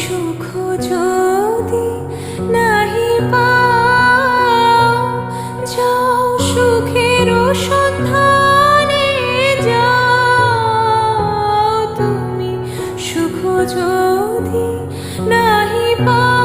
সুখ যদি নাহি পাও, যাও সুখের সন্ধানে যাও। তুমি সুখ যদি নাহি পাও,